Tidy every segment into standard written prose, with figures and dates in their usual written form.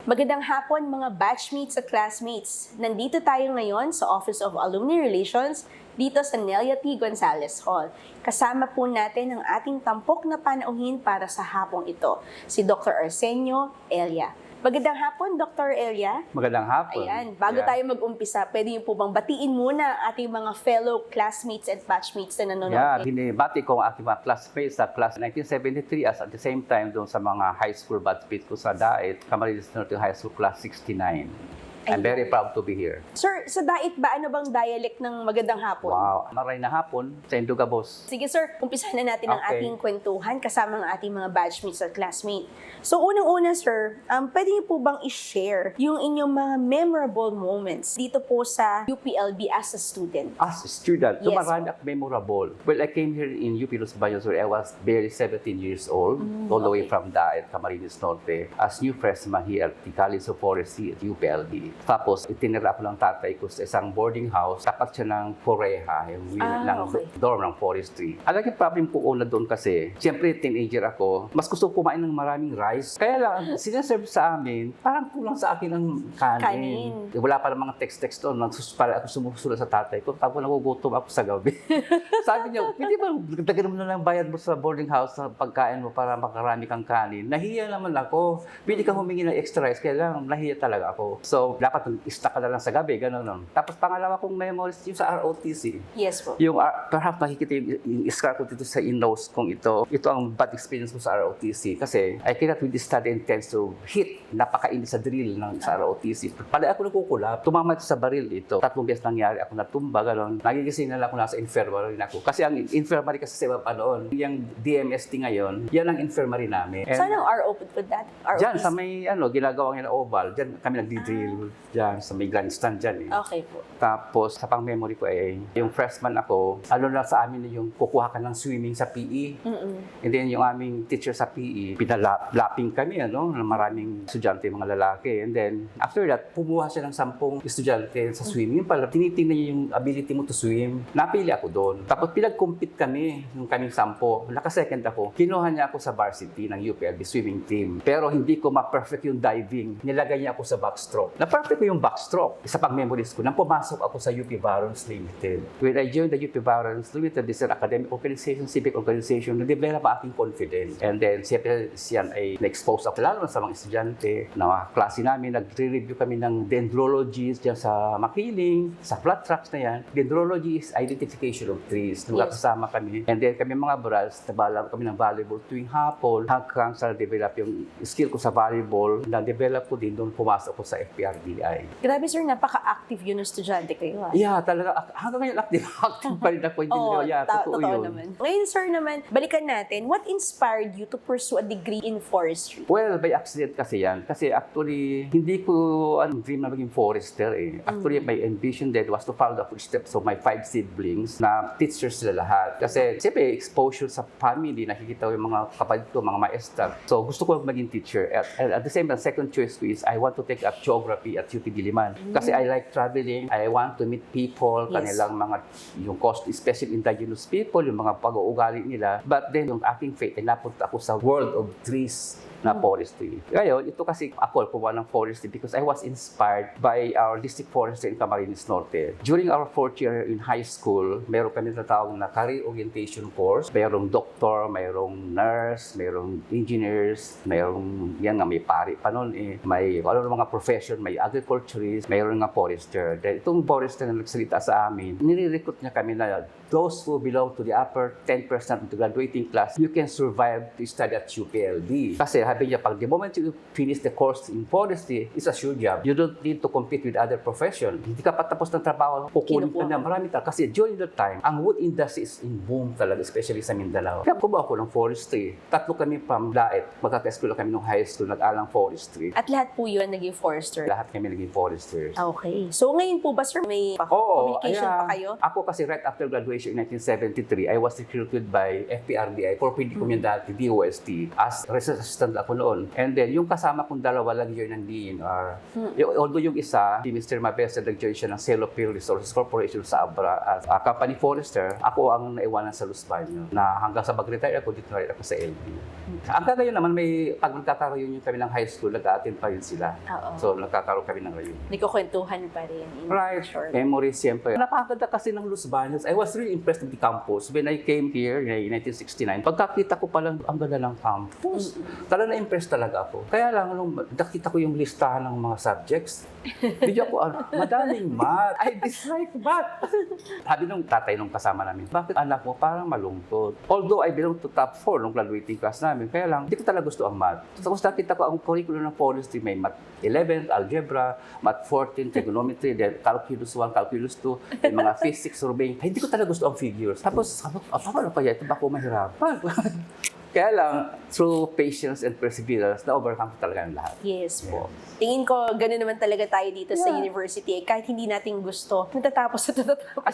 Magandang hapon mga batchmates at classmates. Nandito tayo ngayon sa Office of Alumni Relations dito sa Nelia T. Gonzalez Hall. Kasama po natin ang ating tampok na panauhin para sa hapong ito, si Dr. Arsenio Elia. Magandang hapon, Dr. Elia. Magandang hapon. Ayan, bago tayo mag-umpisa, pwede niyo po bang batiin muna ang ating mga fellow classmates and batchmates na nanonood? Binibati ko ang aking mga classmates sa class 1973 as at the same time doon sa mga high school batchmates ko sa DAET, Camarines Norte High School Class 69. I'm very proud to be here. Sir, sa DAET ba, ano bang dialect ng magandang hapon? Wow, maray na hapon sa Indugabos. Sige sir, umpisahan na natin ang Okay. ating kwentuhan kasama ng ating mga batchmates at classmates. So unang-una sir, pwede niyo po bang i-share yung inyong mga memorable moments dito po sa UPLB as a student? As a student, Yes, marami akong memorable. Well, I came here in UP Los Baños where I was barely 17 years old, all the way from DAET, Camarines Norte, as new freshman here at the College of Forestry at UPLB. Tapos, itinira ko ng tatay ko sa isang boarding house. Tapat siya ng Foreha, yung okay. dorm ng forestry. Alam yung problem ko una doon kasi, siyempre teenager ako, mas gusto ko kumain ng maraming rice. Kaya lang, sinaserve sa amin, parang kulang sa akin ng kanin. Wala pa ng mga text-text doon. Para ako sumusulat sa tatay ko, tapos nagugutom ako sa gabi. Sabi niya, pwede ba dagdagan mo na lang bayad mo sa boarding house sa pagkain mo para makarami kang kanin? Nahiya naman ako. Pwede kang humingi ng extra rice, kaya lang nahiya talaga ako. So, dapat i-stack ka na lang sa gabi, gano'n nun. Tapos pangalawa kong memories yung sa ROTC. Yes po. Yung, perhaps makikita yung scar ko dito sa in-nose kong ito. Ito ang bad experience ko sa ROTC kasi I cannot really study intense to hit. Napakainit sa drill ng sa ROTC. Pala ako nagkukulap, tumama ito sa baril ito. 3 beses nangyari ako natumba, gano'n. Nagigising na lang ako nasa infirmary na ako. Kasi ang infirmary kasi sa iba pa noon, yung DMST ngayon, yan ang infirmary namin. Saan ang RO po that? ROTC? Diyan, sa may ginagawa ng oval, diyan kami nagdi-drill. Diyan, sa may grandstand dyan eh. Okay po. Tapos, sa pang-memory ko yung freshman ako, na sa amin yung kukuha ka ng swimming sa PE. And then yung aming teacher sa PE, pinalapping kami, na maraming estudyante, mga lalaki. And then, after that, pumuha siya ng 10 estudyante sa swimming. Pala, tinitingnan niya yung ability mo to swim. Napili ako doon. Tapos, pinag-compete kami, yung kaming 10. Naka-second ako. Kinuha niya ako sa varsity ng UPLB swimming team. Pero hindi ko ma-perfect yung diving. Nilagay niya ako sa backstroke. Na-perfect ko yung backstroke. Isa pang memories ko, nang pumasok ako sa UP Barons Limited. When I joined the UP Barons Limited, this is an academic organization, civic organization, na-develop ang aking confidence. And then, siyempre, siyan ay na-expose ako lalo sa mga estudyante, na mga klase namin, nag-review kami ng dendrologies dyan sa Makiling, sa flat tracks na yan. Dendrology is identification of trees. Nagkasama kami. And then, kami mga bras, nabalaro kami ng volleyball tuwing hapon, hanggang sa develop yung skill ko sa volleyball, na-develop ko din doon, pumasok ko sa FPRDI. Grabe sir, napaka-active yun ng estudyante kayo. Yeah, talaga. Hanggang ngayon, active pa rin ako. Totoo yun. Naman. Ngayon sir naman, balikan natin, what inspired you to pursue a degree in forestry? Well, by accident kasi yan. Kasi actually, hindi ko dream na maging forester eh. Actually, my ambition then was to follow the footsteps of my 5 siblings na teachers sila lahat. Kasi, siyempre, exposure sa family, nakikita ko yung mga kapatid ko, mga maestra. So, gusto ko maging teacher. At the same time, second choice ko is I want to take up geography at UP Diliman. Kasi I like traveling. I want to meet people, kanilang mga, yung special indigenous people, yung mga pag-uugali nila. But then, yung aking faith, ay napunta ako sa world of trees na forestry. Ngayon, ito kasi ako kumuha ng forestry because I was inspired by our district forester in Camarines Norte. During our 4th year in high school, meron kami natawag na career orientation course. Mayroong doctor, mayroong nurse, mayroong engineers, mayroong yan nga may pari pa noon eh. May mga profession, may agriculturist, mayroong nga forester. Then, itong forester na nagsalita sa amin, nire-recruit niya kami na those who belong to the upper 10% of the graduating class, you can survive to study at UPLB. Kasi sabi niya, pag the moment you finish the course in forestry, it's a sure job. You don't need to compete with other profession. Hindi ka patapos ng trabaho, kukunin ka na marami talaga. Kasi during that time, ang wood industry is in boom talaga, especially sa Mindanao. Kaya kumuha ako ng forestry. 3 kami from DAET. Magkaka-school kami nung high school, nag-alang forestry. At lahat po yun naging forester? Lahat kami naging foresters. Okay. So ngayon po ba sir, may communication pa kayo? Ako kasi right after graduation in 1973, I was recruited by FPRDI for Pwede ko dati, DOST, as research assistant ako noon. And then, yung kasama kong dalawa lang year ng DNR. Although yung isa, si Mr. Mabesa, nag-join siya ng Cellofield Resources Corporation sa Abra as a company forester. Ako ang naiwanan sa Los Baños na hanggang sa mag-retire ako, dito na rin ako sa LB. Hanggang ngayon naman, pag nagkakaroon kami ng high school, nag-a-attend pa rin sila. So, nagkakaroon kami ng reunion. Nagkukwentuhan pa rin. Right. Memories, siyempre. Napakaganda kasi ng Los Baños. I was really impressed with the campus. When I came here in 1969, pagkakita ko palang ang ganda ng campus. Talaga na-impress talaga ako. Kaya lang, nung nakita ko yung listahan ng mga subjects, bigyan ko, madaming math. I dislike math. Sabi nung tatay nung kasama namin, bakit anak mo parang malungkot? Although I belong to top 4 nung graduating class namin, kaya lang, hindi ko talaga gusto ang math. Tapos nakita ko ang curriculum ng forestry, may math 11, algebra, math 14, trigonometry, then calculus 1, calculus 2, may mga physics, surveying. Ay, hindi ko talaga gusto ang figures. Tapos, paano kaya ito? Bako mahirapan. Kaya lang, through patience and perseverance, na-overcome ko talaga ang lahat. Yes po. Tingin ko, gano'n naman talaga tayo dito sa university. Kahit hindi natin gusto, natatapos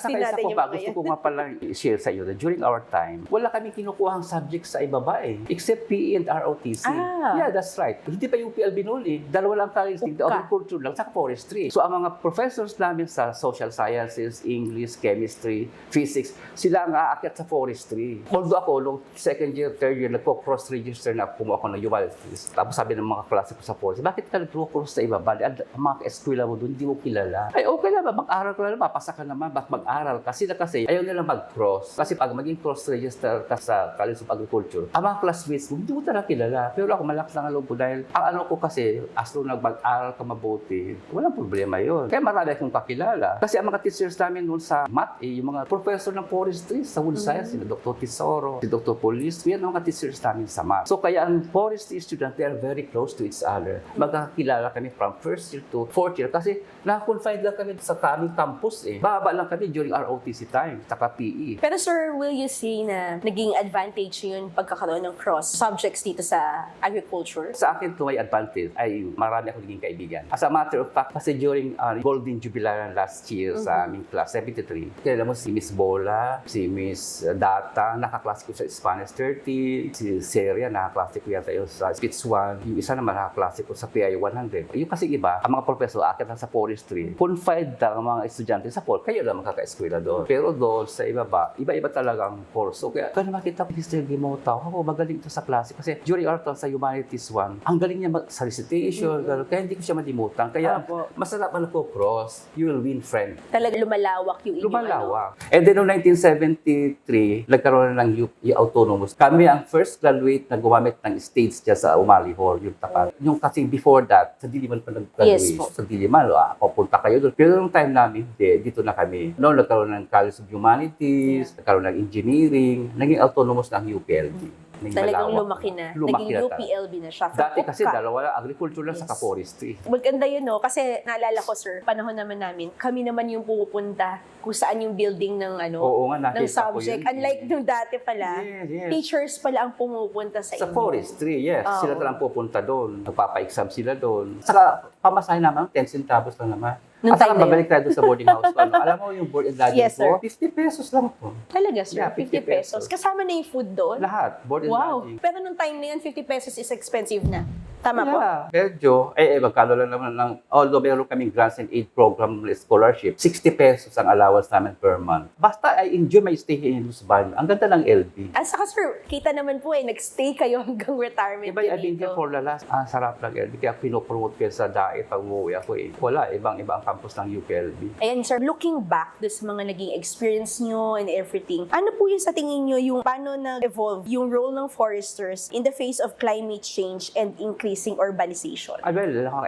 din natin yung mga gusto ko nga pala i-share sa iyo that during our time, wala kami kinukuhang subject sa ibaba except PE and ROTC. Yeah, that's right. Hindi pa UPLB noon dalawa lang college, the agriculture lang, saka forestry. So ang mga professors namin sa social sciences, English, chemistry, physics, sila ang aakyat sa forestry. Although ako, nung second year, third year, nagpo-cross-register na kumuha ako ng humanities. Tapos sabi ng mga klase ko sa forestry, bakit ka nagpo-cross sa ibaba? Ang mga eskwela mo doon, hindi mo kilala. Ay, okay lang ba? Mag-aral ka lang, papasa ka naman. Ba't mag-aral? Kasi ayaw nila mag-cross. Kasi pag maging cross-register ka sa College of Agriculture, ang mga classmates mo, hindi mo talaga kilala. Pero ako, malakas lang ang loob ko dahil ang ano ko kasi, as long mag-aral ka mabuti, walang problema yun. Kaya marami akong kakilala. Kasi ang mga teachers namin noon sa math, yung mga professor ng forestry sa wood science, si Dr. Tesoro, si Dr. Polis, yan ang mga teachers namin sa math. So kaya ang forestry students, they are very close to each other. Magkakilala kami from first year to fourth year kasi na-confine lang kami sa kaming campus Baba lang kami during ROTC time, saka PE. Pero sir, will you say na naging advantage yun pagkakaroon ng cross subjects dito sa agriculture? Sa akin, to my advantage, ay marami akong naging kaibigan. As a matter of fact, kasi during Golden Jubilaran last year sa aming class, 73, kilala mo si Miss Bola, si Miss Data, nakaklase ko sa Spanish 30, si Seria, nakaklase ko yata yun sa Speech 1, yung isa naman nakaklase ko sa PI 100. Yung kasi iba, ang mga professor, akit lang sa forestry, confide ang mga estudyante sa forest, kayo lang makaka-eskwela doon. Pero doon, sa iba-iba talagang course. So, kaya makita ko Mr. Gimotaw, ako magaling ito sa klase. Kasi during our time sa Humanities 1, ang galing niya sa recitation, kaya hindi ko siya malimutan. Kaya masarap man ako cross, you will win friend. Talagang lumalawak yung inyong Lumalawak. And then noong 1973, nagkaroon na ng UP Autonomous. Kami ang first graduate na gumamit ng stage dyan sa Umali Hall, yung tapat. Yung kasi before that, sa Diliman pa nag-graduate. Yes po. Sa Diliman, papunta kayo doon. Pero nung time namin, dito na kami. Noong nagkaroon ng College of Humanities, nagkaroon ng Engineering, naging autonomous ng UPLB. Talagang lumaki na. Naging UPLB na siya. Dati kasi dalawa lang, agriculture lang sa forestry. Maganda yun, no? Kasi naalala ko, sir, panahon naman namin, kami naman yung pupunta kung saan yung building ng ng subject. Unlike nung dati pala, teachers pala ang pumupunta sa inyo. Sa forestry, yes. Sila talang pupunta doon. Nagpapa-exam sila doon. Saka pamasahin naman, 10 centavos lang naman. At saka babalik tayo sa boarding house ko. Alam mo yung board and lodging ko? 50 pesos lang po. Talaga, sir? Yeah, 50 pesos. Kasama na yung food doon? Lahat. Board and lodging. Pero nung time na yun, 50 pesos is expensive na. Tama po? Medyo. Magkano lang naman lang. Although meron kaming grants and aid program scholarship, 60 pesos ang allowance namin per month. Basta I enjoy my stay here in Los Baños. Ang ganda ng LB. At saka, sir, kita naman po nag-stay kayo hanggang retirement I've been here for the last, sarap lang LB. Kaya pinopromote ko sa DAE pag umuwi ako Wala, ibang-iba ang campus ng UPLB. Ayan, sir, looking back sa mga naging experience nyo and everything, ano po yung sa tingin nyo yung paano nag-evolve yung role ng foresters in the face of climate change and increasing urbanization?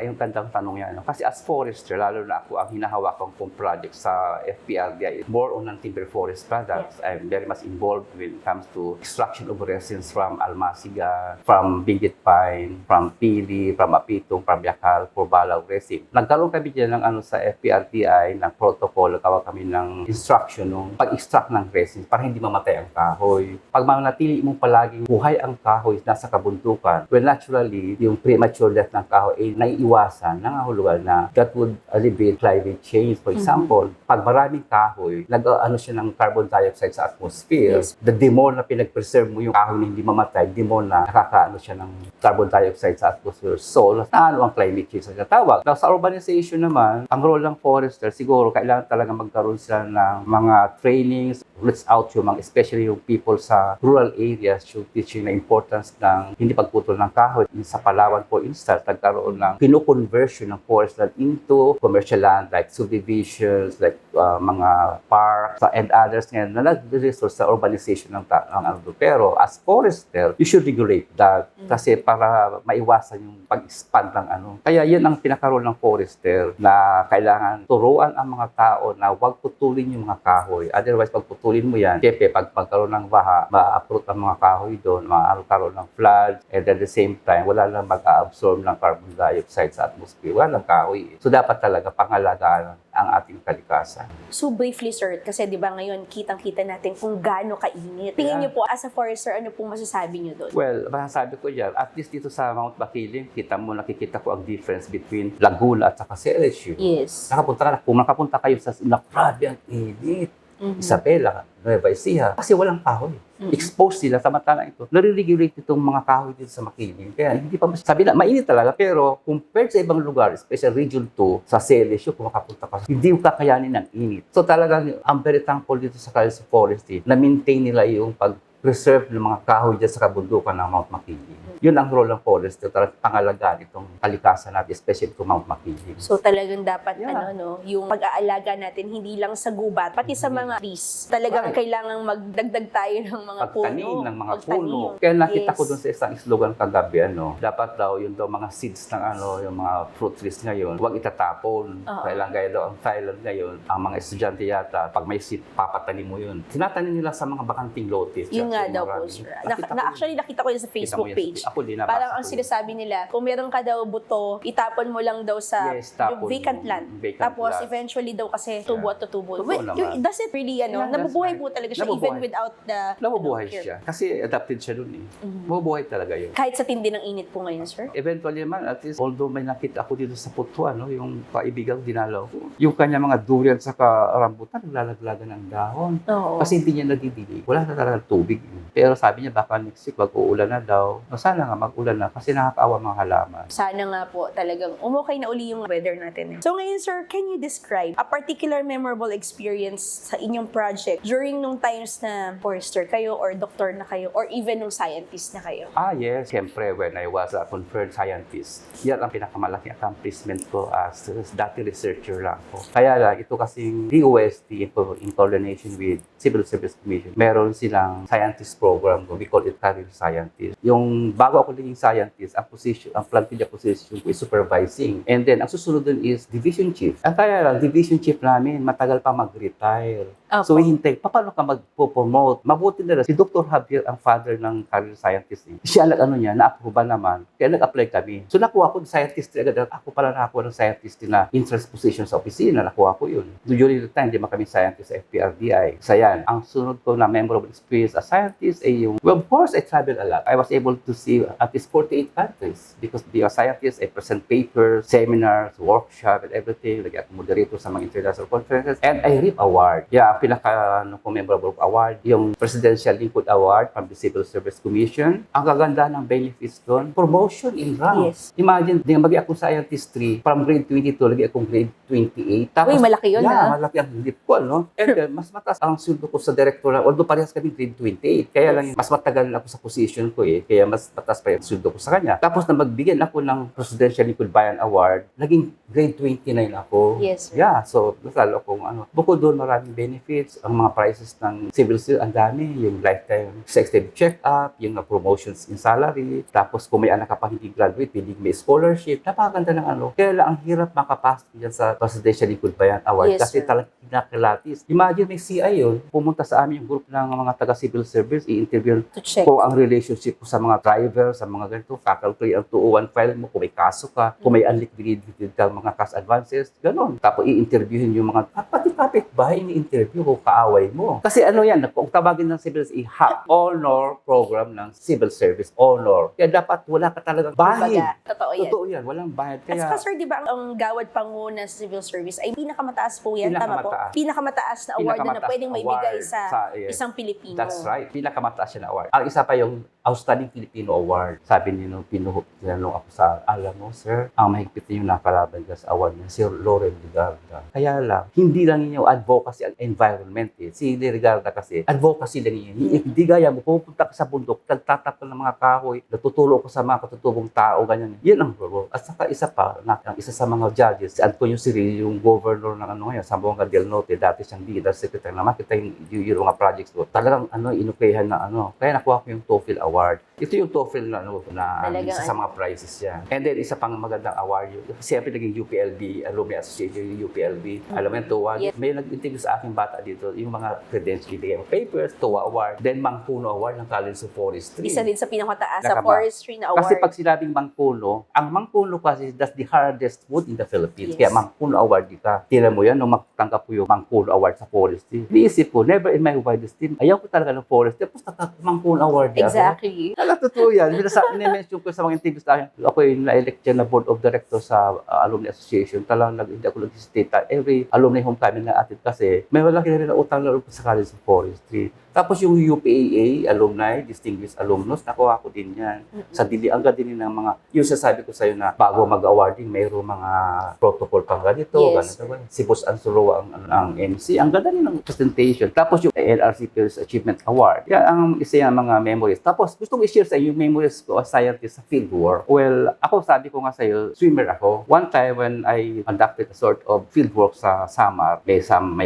Yung gandang tanong yan. Kasi as forester, lalo na ako, ang hinahawakan kong project sa FPRDI is more on timber forest products. I'm very much involved when it comes to extraction of resins from Almasiga, from Benguet Pine, from Pili, from Apitong, from Yakal, for Balaw resin. Nagkaroon kami dyan ng sa FPRDI ng protocol, tawag kami ng instruction ng pag-extract ng resin para hindi mamatay ang kahoy. Pag manatili mo palaging buhay ang kahoy nasa kabundukan, well, naturally, yung premature death ng kahoy ay naiiwasan, nangahulugan na that would alleviate climate change. For example, pag maraming kahoy, nag-ano siya ng carbon dioxide sa atmosphere, Yes. the more na pinag-preserve mo yung kahoy na hindi mamatay, the more na nakakaano siya ng carbon dioxide sa atmosphere. So, naano ang climate change na tawag. Now, sa urbanization naman, ang role ng forester, siguro, kailangan talaga magkaroon sila ng mga trainings, reach out yung mga, especially yung people sa rural areas, yung teaching na importance ng hindi pagputol ng kahoy. Sa Palawan, for instance, nagkaroon ng kino-conversion ng forest land into commercial land, like subdivisions, like mga parks, and others ngayon na nag-resource sa urbanization ng ano. Pero as forester, you should regulate that kasi para maiwasan yung pag-expand ng ano. Kaya yan ang pinaka-role ng forester na kailangan turuan ang mga tao na huwag putulin yung mga kahoy. Otherwise, pag putulin mo yan, siyempre, pag magkaroon ng baha, ma-uproot ang mga kahoy doon, magkaroon ng flood, and at the same time, wala lang mag-absorb ng carbon dioxide sa atmosphere. Wala lang kahoy. So, dapat talaga pangalagaan ang ating kalikasan. So briefly, sir, kasi di ba ngayon kitang-kita natin kung gaano kainit. Tingin niyo po, as a forester, ano pong masasabi niyo doon? Well, masasabi ko yan, at least dito sa Mount Makiling, nakikita ko ang difference between Laguna at saka CLSU. Yes. Kung nakapunta kayo sa grabe ang init, Isabela, Nueva Ecija, kasi walang kahoy. Exposed sila, samantalang ito, nare-regulate itong mga kahoy dito sa Makiling. Kaya hindi pa sabi na, mainit talaga, pero compared sa ibang lugar, especially Region 2, sa CLSU, kung makapunta ka, hindi yung kakayanin ng init. So talagang, I'm very thankful dito sa Calles Forestry, na maintain nila yung pag-preserve ng mga kahoy dyan sa kabundukan ng Mount Makiling. Yun ang role ng forester, talagang pangalagaan itong kalikasan natin, especially itong Mount Makiling. So talagang dapat yung pag-aalaga natin hindi lang sa gubat, pati sa mga trees. Talagang kailangang magdagdag tayo ng mga Pagtanim puno. ng mga Pagtanim. puno. Kaya nakita Yes. ko doon sa isang slogan kagabi, dapat daw yung mga seeds ng yung mga fruit trees ngayon, huwag itatapon. Kailangan gaya daw ang Thailand ngayon, ang mga estudyante yata, pag may seed, papatanim mo yun. Tinatanim nila sa mga bakanting lote. Yun nga daw po, sir. Actually, nakita ko yun sa Facebook page. Ako din, nabasa Parang ang ko yun. sinasabi nila, kung meron ka daw buto, itapon mo lang daw sa Yes, tapon yung vacant mo. land. Vacant Tapos land. eventually daw kasi tubo at tutubo. Totoo Wait, naman. does it really, Yeah, that's nabubuhay right. po talaga siya Nabubuhay. even without the Nabubuhay care. siya. Kasi adapted siya dun eh. Mabubuhay talaga yun. Kahit sa tindi ng init po ngayon, sir? Eventually naman, at least, although may nakita ako dito sa Putuan, yung kaibigan ko dinalaw ko, yung kanya mga durian sa rambutan, naglalaglagan ng dahon. Oo. Kasi hindi niya nadidilig. Wala na talaga tubig. Pero sabi niya, baka next week, mag-uulan na daw. Sana nga, mag-ulan na kasi nakakaawa mga halaman. Sana nga po talagang umukay na uli yung weather natin. So ngayon, sir, can you describe a particular memorable experience sa inyong project during nung times na forester kayo or doktor na kayo or even nung scientist na kayo? Yes. Siyempre, when I was a confirmed scientist, yan ang pinakamalaking accomplishment ko as dati researcher lang ako. Kaya lang, ito kasing DOST in coordination with Civil Service Commission, meron silang scientist program, we call it career scientist. Yung bago ako naging scientist, ang plantilla position ko is supervising. And then, ang susunod dun is division chief. Ang kaya lang, division chief namin, matagal pa mag-retire. So, hihintay, paano ka mag-promote? Mabuti na rin, si Dr. Javier, ang father ng career scientist. Siya na-approve naman. Kaya nag-apply kami. So, nakuha ko ng scientist agad. Ako pala nakakuha ng scientist na interest position sa opisina. Nakuha ko yun. During the time, di ba kami scientist sa FPRDI. So, yan. Ang sunod ko na memorable experience as scientist ay yung, well, of course, I travel a lot. I was able to see at least 48 countries because being a scientist, I present papers, seminars, workshops, and everything. Like, at moderator sa mga international conferences. And I reap award. Yeah, memorable award, yung Presidential Lincoln Award from the Civil Service Commission. Ang gaganda ng benefits doon, promotion in rank. Yes. Imagine, magi ako scientist 3, from grade 22, lagi akong grade 28. Tapos, Uy, malaki yun, yeah, ha? malaki ang leap ko, no? And then, mas mataas ang sweldo ko sa director, although parehas kami grade 28. Kaya lang, mas matagal ako sa position ko kaya mas mataas pa yung sweldo ko sa kanya. Tapos na magbigyan ako ng Presidential Lincoln Bayan Award, naging grade 29 ako. Yes, sir. Yeah, so, nasalo akong bukod doon, maraming benefits, ang mga prizes ng civil service, ang dami, yung lifetime executive check-up, yung promotions in salary, tapos kung may anak ka pa hindi graduate, pwedeng may scholarship, napakaganda ng Kaya lang, ang hirap makapasok dyan sa Presidential Lincoln Bayan Award Yes, kasi sir. talagang kinakilatis. Imagine, may CI yun, pumunta sa amin yung group ng mga taga-civil service, i-interview To check. kung ang relationship ko sa mga driver, sa mga ganito, faculty, ang 201 file mo, kung may kaso ka, kung may unliquidated ka, mga cash advances, gano'n. Tapos i-interviewin yung mga, pati kapit-bahay ni-interview. yung kaaway mo. Kasi ano yan, kung tawagin ng civil service, honor program ng civil service, honor. Kaya dapat wala ka talagang bahid. Kumbaga, totoo yan. Totoo yan, walang bahid. At saka Kaya, sir, di ba ang gawad pangu na sa civil service ay pinakamataas po yan, tama po? Pinakamataas. Pinakamataas na award na Pinakamataas pwedeng maibigay award sa yes. isang Pilipino. That's right. Pinakamataas siya na award. Ang isa pa yung Outstanding Filipino Award. Sabi niyo nung tinanong ako sa, alam mo, sir, ang mahigpit yung nakalaban ka sa award niya, si Loren Ligarda. Kaya lang, hindi lang yung advocacy ang environment eh. Si Ligarda kasi, advocacy lang yun. Hindi gaya mo, pupunta ka sa bundok, nagtatapon ng mga kahoy, natutulong ko sa mga katutubong tao, ganyan. Yan ang role. At saka isa pa, isa sa mga judges, si Antonio Cirillo, yung governor ng ano ngayon, Zamboanga del Norte, dati siyang leader secretary, na makita yung mga projects ko. Talagang inukrahan na kaya nakuha ko yung TOEFL award. Ito yung TOEFL na isa sa mga prizes yan. And then, isa pang magandang award yun. Siyempre, naging UPLB, Alumni Association, yung UPLB. Alam mo yung TOA? Yes. May nag-interview sa aking bata dito, yung mga credentials, ibigay mo papers, TOA Award, then Mangpuno Award ng College of Forestry. Isa din sa pinakamataas sa Nakama. forestry na award. Kasi pag sinabing Mangpuno, ang Mangpuno kasi, that's the hardest wood in the Philippines. Yes. Kaya Mangpuno Award ka. Tira mo yan, nung magtanggap ko yung Mangpuno Award sa forestry. Niisip ko, never in my wildest dream, ayaw ko talaga ng forestry. Tapos Mangpuno Award yan. Exactly. Totoo yan. Ni-mention ko sa mga interviews sa akin, ako yung na-elect dyan na board of directors sa Alumni Association. Talagang hindi ako nag-hesitate. Every alumni homecoming na atin kasi may wala kinari na utang na sa College of Forestry. Tapos yung UPAA, Alumni, Distinguished Alumnus, nakuha ko din yan. Sa Dilianga din ng mga, yung sasabi ko sa'yo na bago mag-awarding, mayroong mga protocol pang ganito, Yes. ganito. Si Boss Ansulo ang MC. Ang ganda rin ng presentation. Tapos yung LRC Peers Achievement Award. Yan ang isa yung mga memories. Tapos gusto ko i-share sa iyo yung memories ko as scientist sa fieldwork. Well, ako sabi ko nga sa'yo, swimmer ako. One time when I conducted a sort of fieldwork sa Samar, may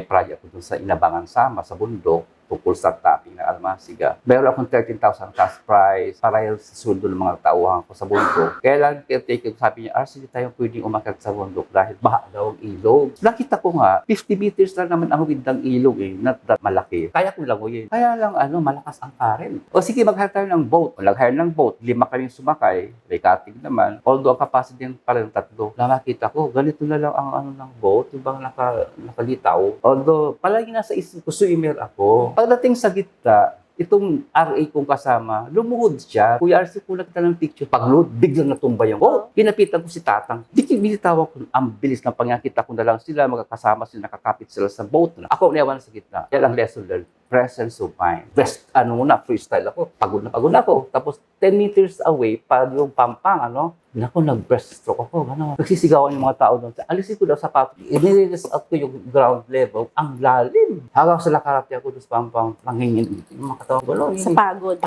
project ko dun sa Inabangan Samar, sa bundok, tungkol sa topping ng Almasiga. Meron akong 13,000 cash prize para sa sundo ng mga tauhan ko sa bundok. Kaya lang, caretaker, sabi niya, hindi tayo pwedeng umakyat sa bundok dahil baha daw ang ilog. Nakita ko nga, 50 meters lang naman ang width ng ilog not that malaki. Kaya ko langoyin. Kaya lang, malakas ang current. O sige, mag-hire tayo ng boat. Nag-hire ng boat, 5 kami sumakay, may katig naman. Although ang capacity pala ng 3. Nakakita ko, ganito na lang ang ng boat, yung bang nakalitaw. Although, palagi nasa isip ko, swimmer ako. Pagdating sa gitna, itong RA kong kasama, lumuhod siya. Kuya RC, kulang kita ng picture. Pag-load, biglang natumba yung boat. Pinapitan ko si Tatang. Binitawa ko, ang bilis ng pangakita ko na lang sila, magkakasama sila, nakakapit sila sa boat. Ako, niyawan sa gitna. Yan ang lesson learned. Presence of mind. Freestyle ako. Pagod na ako. Tapos, 10 meters away, pa yung pampang, Naku, nag-breaststroke ako. Nagsisigawan yung mga tao doon. Alisin ko daw sapatos. I-release out ko yung ground level. Ang lalim. Hanggang sa lakarate ako doon sa pampang. Nangingin. Yung mga katawan ko. Sa pagod.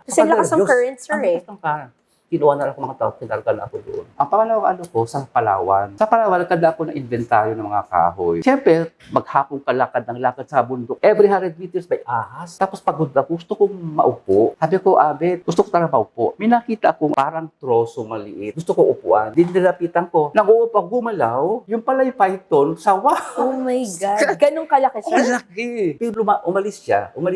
Kasi lakas ang current, sir, eh. Ang current. Kinuha na lang ako mga tao, kinarga na ako doon. Ang pangalawang ko, sa Palawan. Sa Palawan, nagkanda ako ng inventaryo ng mga kahoy. Siyempre, maghapong kalakad ng lakad sa bundok. Every 100 meters may ahas. Tapos pagod na, gusto kong maupo. Sabi ko, Abet, gusto ko talaga maupo. May nakita akong parang troso maliit. Gusto ko upuan. Dinalapitan ko. Nag-uupo, gumalaw. Yung pala yung python, sawa. Oh my God. Ganun kalaki, sir? Malaki. Pero umalis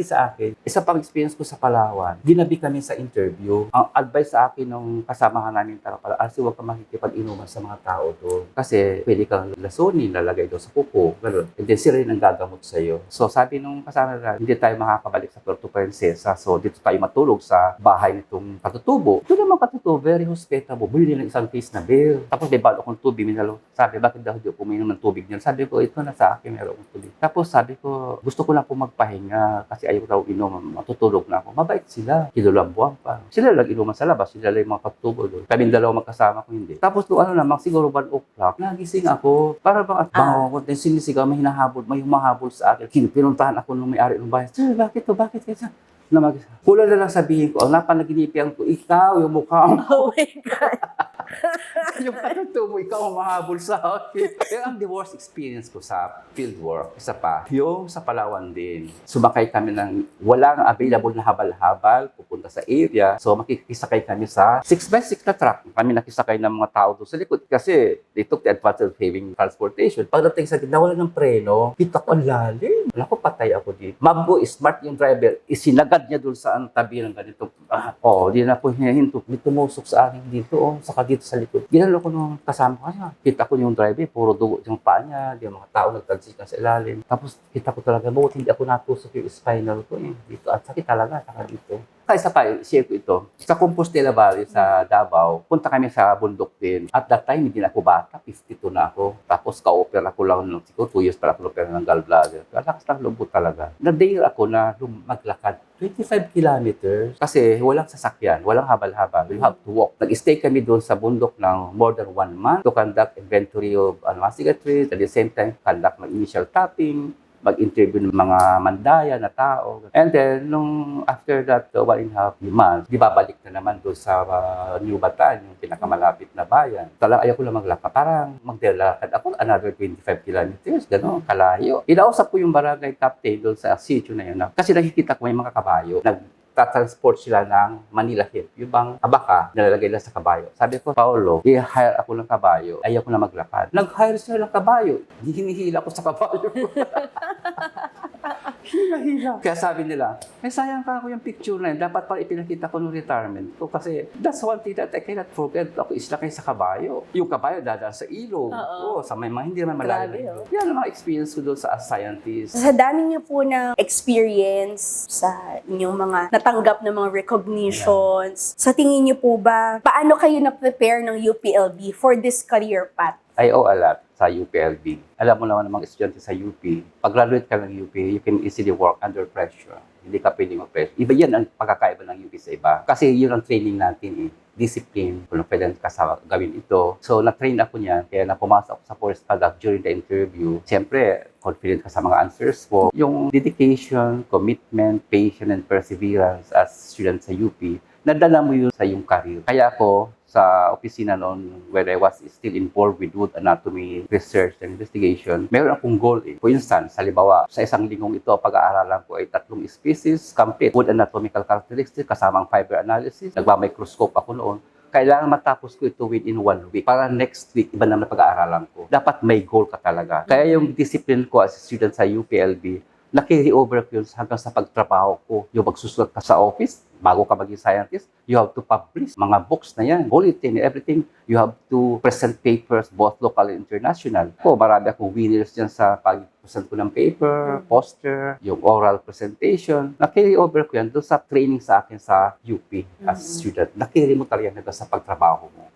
sa akin. Isa pang experience ko sa Palawan. Ginabi kami sa interview. Ang advice sa akin ng kasamahan namin pala, huwag ka makikipag-inuman sa mga tao doon. Kasi pwede kang lasunin, lalagay doon sa pupo, gano'n. And then sila rin ang gagamot sa iyo. So sabi nung kasama na, hindi tayo makakabalik sa Puerto Princesa. So dito tayo matulog sa bahay nitong katutubo. Ito naman katutubo, very hospitable. Bumili ng isang case na beer. Tapos may balo akong tubig, minalo. Sabi, bakit daw hindi ako uminom ng tubig niya? Sabi ko, ito na sa akin, meron akong tubig. Tapos sabi ko, gusto ko lang po magpahinga kasi ayaw ko daw inom, matutulog na ako. Mabait sila. Kilulambuan pa. Sila lang inuman sa labas. Sila lang mga katutubo doon. Kaming dalawa magkasama ko hindi. Tapos kung naman, siguro 1 o'clock, nagising ako. Para bang at bango ko. Then sinisigaw, may humahabol sa akin. Pinuntahan ako nung may-ari ng bahay. Sir, bakit to? Bakit kaya? Kulang na lang sabihin ko, ang napanaginipian ko, ikaw, yung mukha mo. Oh my God. Yung katutubo, ikaw ang mahabol sa akin. Pero ang the worst experience ko sa fieldwork, isa pa, yung sa Palawan din. Sumakay kami ng walang available na habal-habal, pupunta sa area. So makikisakay kami sa 6x6 na truck. Kami nakisakay ng mga tao doon sa likod kasi they took the advantage of having transportation. Pagdating sa gitna, wala ng preno, kita ko ang lalim. Wala ko, patay ako dito. Mambo, smart yung driver. Isinagad niya doon sa tabi ng ganito. Di na po hinahinto. May tumusok sa akin dito. Saka dito dito sa likod. Ginalo ko nung kasama ko. Kita ko yung driver, puro dugo yung paa niya. Yung mga tao nagtalsikan sa ilalim. Tapos kita ko talaga, bakit hindi ako natusok yung spinal ko eh. Dito. At sakit talaga, saka dito. Kaya isa pa, share ko ito. Sa Compostela Valley sa Davao, punta kami sa bundok din. At that time, hindi na ako bata, 52 na ako. Tapos ka-opera ko lang, siguro 2 years para ako opera ng gallbladder. Lakas ng loob talaga. Na-dare ako na maglakad 25 kilometers kasi walang sasakyan, walang habal-habal. You have to walk. Nag-stay kami doon sa bundok ng more than 1 month to conduct inventory of Masiga trees, at the same time, conduct ng initial tapping, mag-interview ng mga mandaya na tao. And then, nung after that 1.5 months, di babalik na naman doon sa New Bataan, yung pinakamalapit na bayan. Talagang ayaw ko lang maglakad. Parang maglalakad ako another 25 kilometers, gano'n, kalayo. Inausap ko yung barangay captain doon sa sitio na yun. Kasi nakikita ko may mga kabayo. Tatransport sila ng Manila Hip. Yung bang abaka, nalalagay lang sa kabayo. Sabi ko, Paolo, i-hire ako ng kabayo. Ayaw ko na maglakad. Nag-hire sila ng kabayo. Hinihila ko sa kabayo. Hila-hila. Kaya sabi nila, sayang ka ako yung picture na yun. Dapat pala ipinakita ko ng retirement ko. Kasi that's one thing that I cannot forget. Ako isla kayo sa kabayo. Yung kabayo dadaan sa ilog. Oo. Sa may mga hindi naman malalim. Yan ang mga experience ko doon sa as scientist. Sa dami niyo po ng experience sa inyong mga natanggap na mga recognitions, sa tingin niyo po ba, paano kayo na-prepare ng UPLB for this career path? I owe a lot sa UPLB. Alam mo naman ng mga estudyante sa UP, pag-graduate ka ng UP, you can easily work under pressure. Hindi ka pwedeng mag-pressure. Iba yan ang pagkakaiba ng UP sa iba. Kasi yun ang training natin eh. Discipline, kung pwede ka sa gawin ito. So, na-train ako niyan, kaya na pumasok ako sa Forest Conduct during the interview. Siyempre, confident ka sa mga answers mo. Yung dedication, commitment, patience, and perseverance as student sa UP, nadala mo yun sa iyong career. Kaya ako, sa opisina noon where I was still involved with wood anatomy research and investigation, meron akong goal eh. For instance, halimbawa, sa isang linggong ito, pag-aaralan ko ay 3 species, complete wood anatomical characteristics, kasamang fiber analysis, nagba-microscope ako noon. Kailangan matapos ko ito within 1 week. Para next week, iba naman pag-aaralan ko. Dapat may goal ka talaga. Kaya yung discipline ko as a student sa UPLB, na-carry over ko yun hanggang sa pagtrabaho ko. Yung magsusulat ka sa office, bago ka maging scientist, you have to publish mga books na yan, bulletin, everything. You have to present papers, both local and international. Marami akong winners dyan sa pag-present ko ng paper, poster, yung oral presentation. Na-carry over ko yan doon sa training sa akin sa UP as student. Na-carry mo talaga hanggang sa pagtrabaho mo.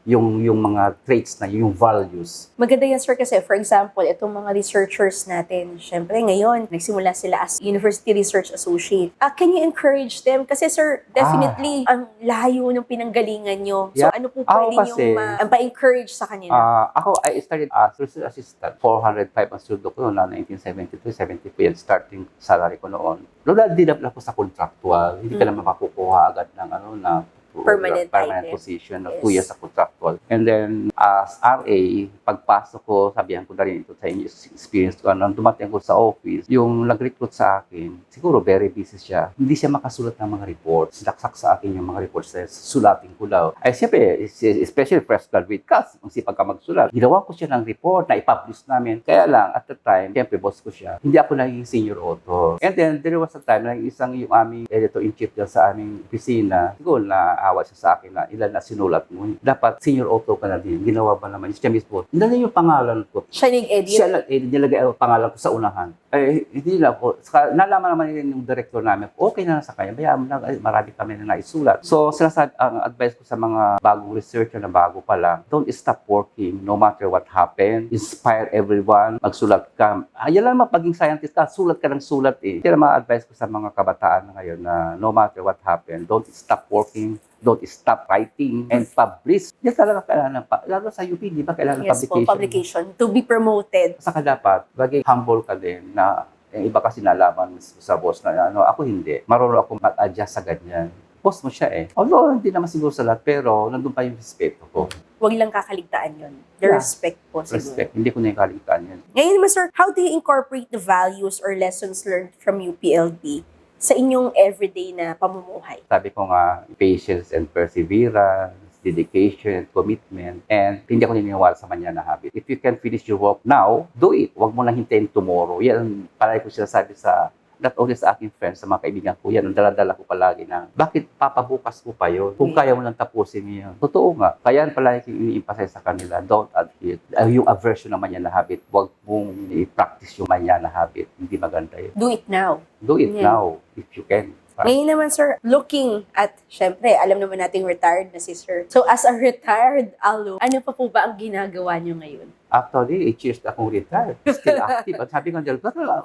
Yung mga traits na yung values. Maganda yan, sir, kasi for example, itong mga researchers natin, syempre ngayon, nagsimula sila as University Research Associate. Can you encourage them? Kasi sir, definitely, ang layo ng pinanggalingan nyo. So ano po pwede nyo ma-encourage sa kanila? Ako, I started as research assistant. 405 ang sweldo ko noon na 1973, 70 yan, starting salary ko noon. Noon, dinap ako sa contractual. Hindi ka naman makukuha agad ng permanent position of 2 years sa contractual. And then, as RA, pagpasok ko, sabihan ko na rin ito sa inyo, experience ko, nung dumating ko sa office, yung nag-recruit sa akin, siguro very busy siya, hindi siya makasulat ng mga reports. Sinaksak sa akin yung mga reports na sulatin ko daw. Ay, siyempre, especially fresh graduate ka, ang sipag ka magsulat. Ginawa ko siya ng report na ipublish namin. Kaya lang, at the time, siyempre, boss ko siya, hindi ako naging senior author. And then, there was a time na isang yung aming editor-in-chief dyan sa aming opisina, siguro na awa siya sa akin na ilan na sinulat mo. Dapat senior author ka na din. Ginawa ba naman siya mismo? Hindi yung pangalan ko. Siya nag-edit? Siya nag-edit. Nilagay ang pangalan ko sa unahan. Ay, hindi na ako. Nalaman naman yung director namin, okay na sa kanya. Bayaan mo na, marami kami na naisulat. So, ang advice ko sa mga bagong researcher na bago pa lang, don't stop working no matter what happens. Inspire everyone. Magsulat ka. Yan lang pagiging scientist ka. Sulat ka ng sulat eh. Kaya mga advice ko sa mga kabataan na ngayon na no matter what happens, don't stop working. Don't stop writing and publish. Yan talaga kailangan pa. Lalo sa UP, di ba kailangan publication? Yes po, publication. To be promoted. Saka dapat, bagay humble ka din na yung iba kasi nalaman sa boss na ako hindi. Marunong ako mag-adjust sa ganyan. Boss mo siya eh. Although hindi naman siguro sa lahat, pero nandun pa yung respeto ko. Huwag lang kakaligtaan yun. The respect po siguro. Respect. Hindi ko na yung kaligtaan yun. Ngayon, sir, how do you incorporate the values or lessons learned from UPLB sa inyong everyday na pamumuhay? Sabi ko nga, patience and perseverance, dedication and commitment, and hindi ako naniniwala sa manana habit. If you can finish your work now, do it. Huwag mo lang hintayin tomorrow. Yan, parang ko sinasabi sa not only sa aking friends, sa mga kaibigan ko yan, ang dala-dala ko palagi na, bakit papabukas ko pa yun? Kung kaya mo lang tapusin yun. Totoo nga. Kaya palagi kong ini-emphasize sa kanila, don't adhere. Yung aversion naman yan na habit, huwag mong i-practice yung manya na habit. Hindi maganda yun. Do it now. Do it now, if you can. Ngayon naman, sir, looking at, syempre, alam naman nating retired na si sir. So, as a retired alum, ano pa po ba ang ginagawa niyo ngayon? Actually, 8 years na akong retired. Still active. At sabi ko,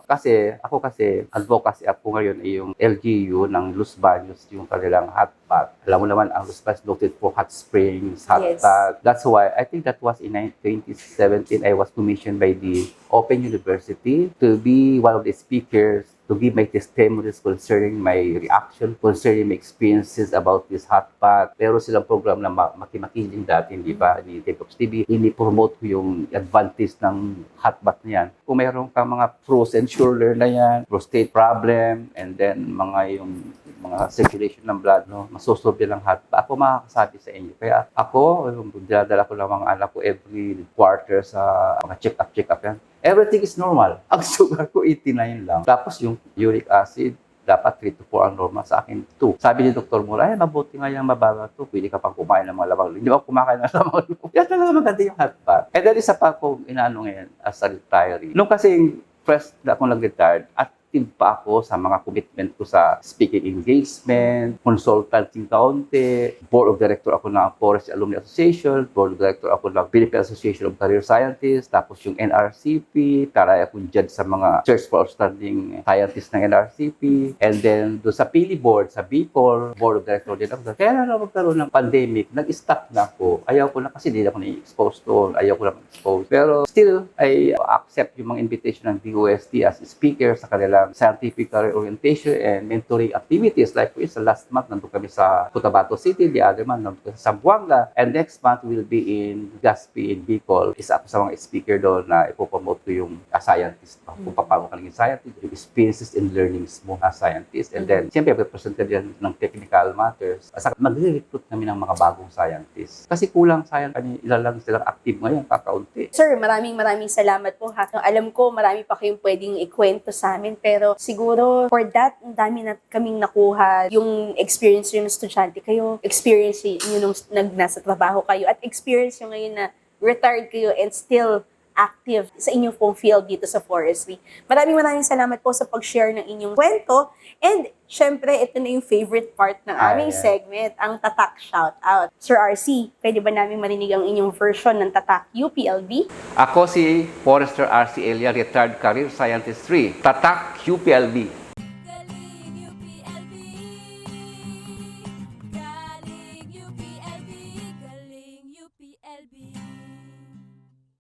kasi advocacy ako ngayon ay yung LGU ng Los Baños, yung kanilang hot pot. Alam mo naman, ang Los Baños noted for hot springs, hot pot. That's why, I think that was in 2017, I was commissioned by the Open University to be one of the speakers to give my testimonies concerning my reaction, concerning my experiences about this hot pot. Pero silang program na makimakiling dati, di ba, ni Jacob TV, ini-promote ko yung advantage ng hot pot niyan. Kung mayroon kang mga frozen shoulder na yan, prostate problem, and then mga circulation ng blood, no, masosolve yan ng hot pot. Ako makakasabi sa inyo. Kaya ako, dinadala ko lang mga anak ko every quarter sa mga check-up yan. Everything is normal. Ang sugar ko 89 lang. Tapos yung uric acid, dapat 3 to 4 ang normal. Sa akin, 2. Sabi ni Dr. Mura, mabuti nga yung mababa to. Pwede ka pang kumain ng mga lamang. Hindi ako kumakain ng lamang. Yan talaga maganda yung hot pot. And then isa pa akong inaano ngayon as a retiree. Nung kasi first na akong nag-retired, active pa ako sa mga commitment ko sa speaking engagement, consulting kaunti, board of director ako ng Forest Alumni Association, board of director ako ng Philippine Association of Career Scientists, tapos yung NRCP, taray ako judge sa mga Search for Outstanding Scientists ng NRCP, and then doon sa Pili Board, sa Bicol, board of director din ako. Kaya na magkaroon ng pandemic, nag-stop na ako. Ayaw ko na kasi hindi ako na-expose doon, ayaw ko na mag-expose. Pero still, I accept yung mga invitation ng DOST as speaker sa kanila scientific career orientation and mentoring activities. Like for instance, last month, nandun kami sa Cotabato City, the other month, nandun kami sa Zamboanga, and next month, we'll be in Gaspi, in Bicol. Isa ako sa mga speaker doon na ipopromote ko yung scientist. Kung paano ka naging scientist, yung experiences and learnings mo as scientist. And then, siyempre, represent ka din ng technical matters. Saka mag-recruit kami ng mga bagong scientists. Kasi kulang science, ilan lang silang active ngayon, kakaunti. Sir, maraming salamat po ha. Alam ko, marami pa kayong pwedeng ikwento sa amin, pero siguro for that, ang dami na kaming nakuha. Yung experience nyo ng estudyante kayo, experience nyo nung nasa trabaho kayo, at experience nyo ngayon na retired kayo and still active sa inyong pong field dito sa forestry. Maraming salamat po sa pag-share ng inyong kwento. And syempre, ito na yung favorite part ng aming segment, ang Tatak Shoutout. Sir RC, pwede ba namin marinig ang inyong version ng Tatak UPLB? Ako si Forester RC Elia, retired career scientist 3. Tatak UPLB.